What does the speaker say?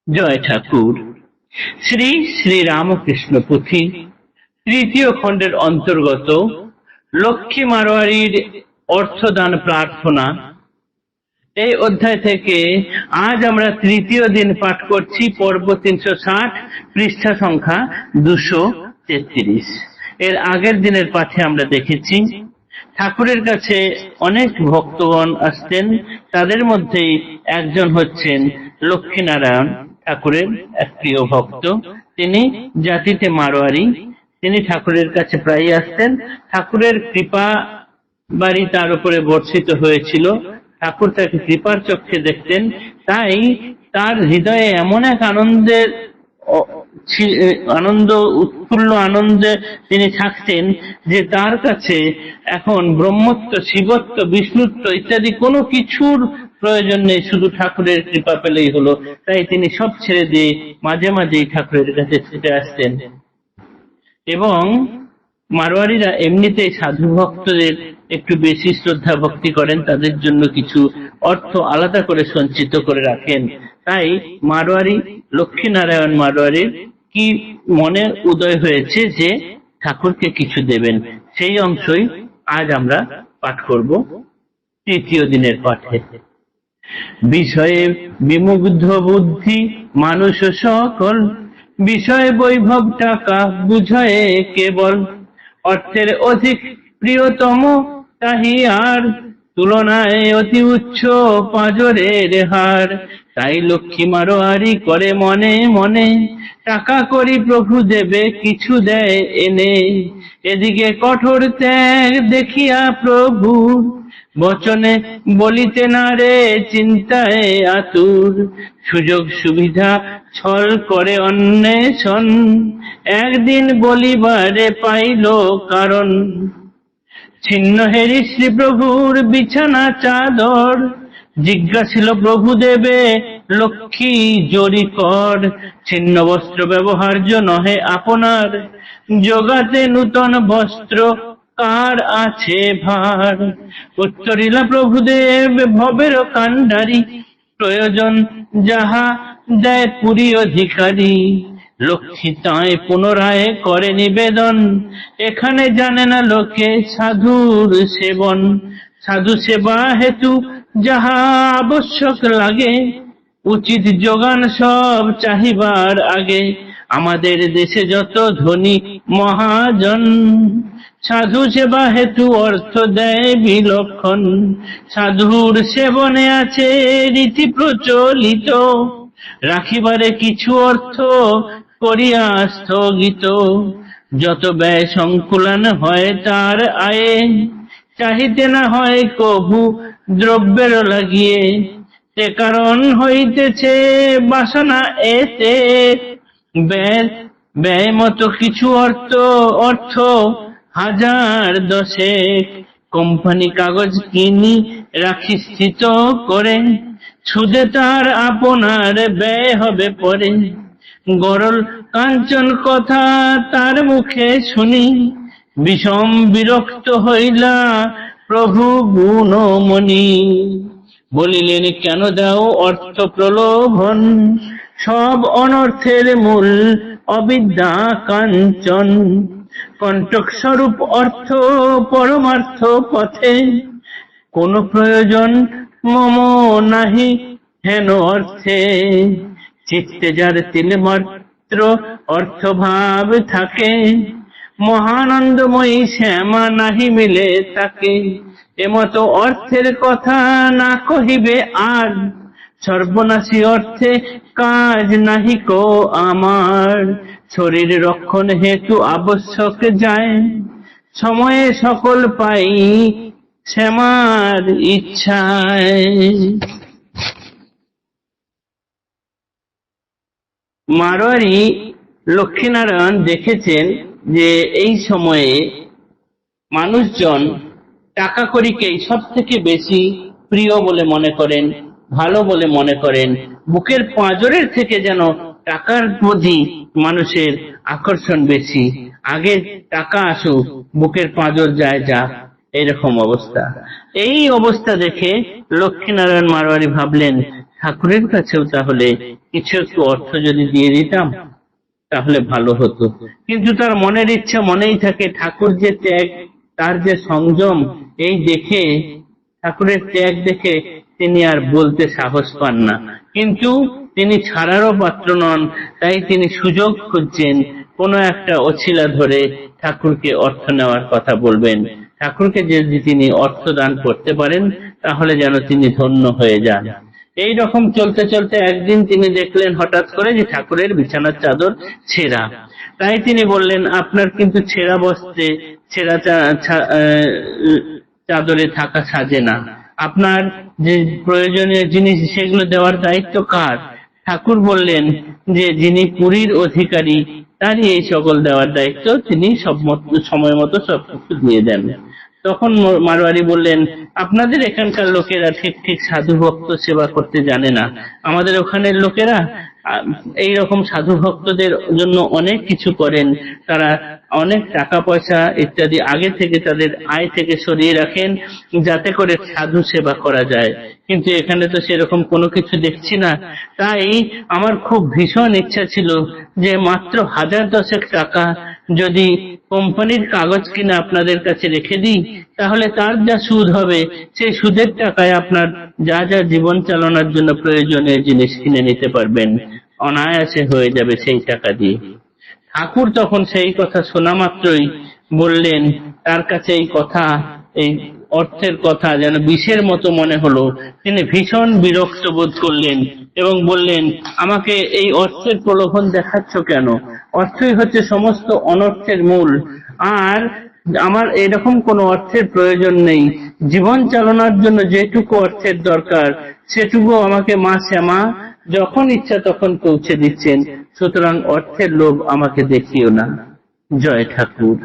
জয় ঠাকুর। শ্রী শ্রী রামকৃষ্ণ পুঁথি তৃতীয় খণ্ডের অন্তর্গত লক্ষ্মী মারোয়ারির অর্থদান প্রার্থনা, এই অধ্যায় থেকে আজ আমরা তৃতীয় দিন পাঠ করছি। পর্ব 360, পৃষ্ঠা সংখ্যা 233। এর আগের দিনের পাঠে আমরা দেখেছি ঠাকুরের কাছে অনেক ভক্তগণ আসতেন, তাদের মধ্যেই একজন হচ্ছেন লক্ষ্মীনারায়ণ ঠাকুরের এক প্রিয় ভক্ত। তিনি জাতিতে মারোয়ারি, তিনি ঠাকুরের কাছে প্রায়ই আসতেন। ঠাকুরের কৃপা বাড়ি তার উপরে বর্ষিত হয়েছিল, ঠাকুর তাকে কৃপার চক্ষে দেখতেন, তাই তার হৃদয়ে এমন এক উৎফুল্ল আনন্দে তিনি থাকতেন যে তার কাছে এখন ব্রহ্মত্ব, শিবত্ব, বিষ্ণুত্ব ইত্যাদি কোনো কিছুর প্রয়োজন নেই, শুধু ঠাকুরের কৃপা পেলেই হলো। তাই তিনি সব ছেড়ে দিয়ে মাঝে মাঝেই ঠাকুরের কাছে ছুটে আসতেন। এবং মারোয়ারিরা এমনিতেই সাধু ভক্তদের একটু বেশি শ্রদ্ধা ভক্তি করেন, তাদের জন্য কিছু অর্থ আলাদা করে সঞ্চিত করে রাখেন। তাই মারোয়ারি, লক্ষ্মীনারায়ণ মারোয়ারির কি মনে উদয় হয়েছে যে ঠাকুরকে কিছু দেবেন, সেই অংশই আজ আমরা পাঠ করব তৃতীয় দিনের পাঠে। বিষয়ে বিমুগ্ধ বুদ্ধি মানুষ সকল, বিষয় বৈভব টাকা বুঝয়ে কেবল, অর্থের অধিক প্রিয়তম তাহি আর, তুলনায় অতি উচ্চ পাজরের হার। তাই লক্ষ্মী মারোয়ারি করে মনে মনে, টাকা করি প্রভু দেবে কিছু দেয় এনে। এদিকে কঠোর ত্যাগ দেখিয়া প্রভু, বচনে বলিতে না রে চিন্তায় আতুর। সুযোগ সুবিধা ছল করে অন্বেষণ, একদিন বলিবারে পাইল কারণ। ছিন্ন হেরি শ্রী প্রভুর বিছানা চাদর, জিজ্ঞাসিল প্রভু দেবে লক্ষ্মী জরি কর। ছিন্ন বস্ত্র ব্যবহার্য নহে আপনার, জোগাতে নূতন বস্ত্র কার আছে ভার। উত্তরিলা প্রভুদেব ভবের কাণ্ডারি, প্রয়োজন যাহা দেয় পুরী অধিকারী। লক্ষ্মী তাই পুনরায় করে নিবেদন, এখানে জানে না লোকে সাধুর সেবন। সাধু সেবা হেতু যাহা আবশ্যক লাগে, উচিত যোগান সব চাহিবার আগে। আমাদের দেশে যত ধনী মহাজন, সাধু সেবা হেতু অর্থ দেয় বিলক্ষণ। সাধুর সেবনে আছে রীতি প্রচলিত, রাখিবারে কিছু অর্থ করিয়া স্থগিত। যত ব্যয় সংকুলন হয় তার আয়ে, চাহিতে না হয় কভু দ্রব্যের লাগিয়ে। সে কারণ হইতেছে বাসনা এতে, ব্যয় মতো কিছু অর্থ হাজার দশেক। কোম্পানি কাগজ কিনি রাখি স্থিত করে, সুদে তার আপনার ব্যয় হবে পরে। গরল কাঞ্চন কথা তার মুখে শুনি, বিষম বিরক্ত হইলা প্রভু গুণমণি। বলিলেন কেন দাও অর্থ প্রলোভন, সব অনর্থের মূল অবিদ্যা কাঞ্চন। কণ্টক স্বরূপ অর্থ পরমার্থ পথে, কোন প্রয়োজন মম নাহি হেন অর্থে। চিত্তে যার তিলমাত্র অর্থভাব থাকে, মহানন্দময়ী শ্যামা নাহি মিলে তাকে। এমত অর্থের কথা না কহিবে আর, সর্বনাশী অর্থে কাজ নাহি কো আমার। শরীর রক্ষণ হেতু আবশ্যক যায়, সময়ে সকল পাই শ্যামার ইচ্ছায়। মারোয়ারি লক্ষ্মীনারায়ণ দেখেছেন যে এই সময়ে মানুষজন টাকা কড়িকেই সব থেকে বেশি প্রিয় বলে মনে করেন, ভালো বলে মনে করেন। বুকের পাঁজরের থেকে যেন টাকার প্রতি মানুষের আকর্ষণ বেশি। আগে টাকা আসুক, বুকের পাঁজর যায় যা, এরকম অবস্থা। এই অবস্থা দেখে লক্ষ্মীনারায়ণ মারোয়ারি ভাবলেন ঠাকুরের কাছেও তাহলে কিছু একটু অর্থ যদি দিয়ে দিতাম তাহলে ভালো হতো। কিন্তু তার মনের ইচ্ছা মনেই থাকে, ঠাকুর যে ত্যাগ, তার যে সংযম, এই দেখে, ঠাকুরের ত্যাগ দেখে তিনি আর বলতে সাহস পান না। কিন্তু তিনি ছাড়ারও পাত্র নন, তাই তিনি সুযোগ খুঁজছেন কোনো একটা অছিলা ধরে ঠাকুরকে অর্থ নেওয়ার কথা বলবেন। ঠাকুরকে যদি তিনি অর্থ দান করতে পারেন তাহলে যেন তিনি ধন্য হয়ে যান। এই রকম চলতে চলতে একদিন তিনি দেখলেন হঠাৎ করে যে ঠাকুরের বিছানার চাদর ছেঁড়া। তাই তিনি বললেন, আপনার কিন্তু ছেঁড়া বস্ত্রে, ছেঁড়া চাদরে থাকা সাজে না। আপনার যে প্রয়োজনীয় জিনিস সেগুলো দেওয়ার দায়িত্ব কার? ঠাকুর বললেন যে যিনি পুরীর অধিকারী তারই এই সকল দেওয়ার দায়িত্ব, তিনি সময় মতো সবকিছু দিয়ে দেন। তখন মারোয়ারি বললেন, আপনাদের এখানকার লোকেরা ঠিক ঠিক সাধু ভক্ত সেবা করতে জানে না। আমাদের ওখানের লোকেরা এইরকম সাধু ভক্তদের জন্য অনেক কিছু করেন। তারা অনেক টাকা পয়সা ইত্যাদি আগে থেকে তাদের আয় থেকে সরিয়ে রাখেন যাতে করে সাধু সেবা করা যায়। কিন্তু এখানে তো সেরকম কোনো কিছু দেখছি না। তাই আমার খুব ভীষণ ইচ্ছা ছিল যে মাত্র 1010 টাকা যদি কোম্পানির কাগজ কিনে আপনাদের কাছে রেখে দিই, তাহলে তার যা সুদ হবে সেই সুদের টাকায় আপনার যা যা জীবন চালানোর জন্য প্রয়োজনীয় জিনিস কিনে নিতে পারবেন, অনায়াসে হয়ে যাবে সেই টাকা দিয়ে। ঠাকুর তখন সেই কথা শোনা মাত্রই বললেন, তার কাছে এই কথা, এই অর্থের কথা যেন বিষের মতো মনে হলো। তিনি ভীষণ বিরক্ত বোধ করলেন এবং বললেন, আমাকে এই অর্থের প্রলোভন দেখাচ্ছ কেন? অর্থই হচ্ছে সমস্ত অনর্থের মূল। আর আমার এরকম কোনো অর্থের প্রয়োজন নেই। জীবন চালানোর জন্য যেটুকু অর্থের দরকার সেটুকু আমাকে মা শ্যামা যখন ইচ্ছা তখন পৌঁছে দিচ্ছেন। সুতরাং অর্থের লোভ আমাকে দেখিও না। জয় ঠাকুর।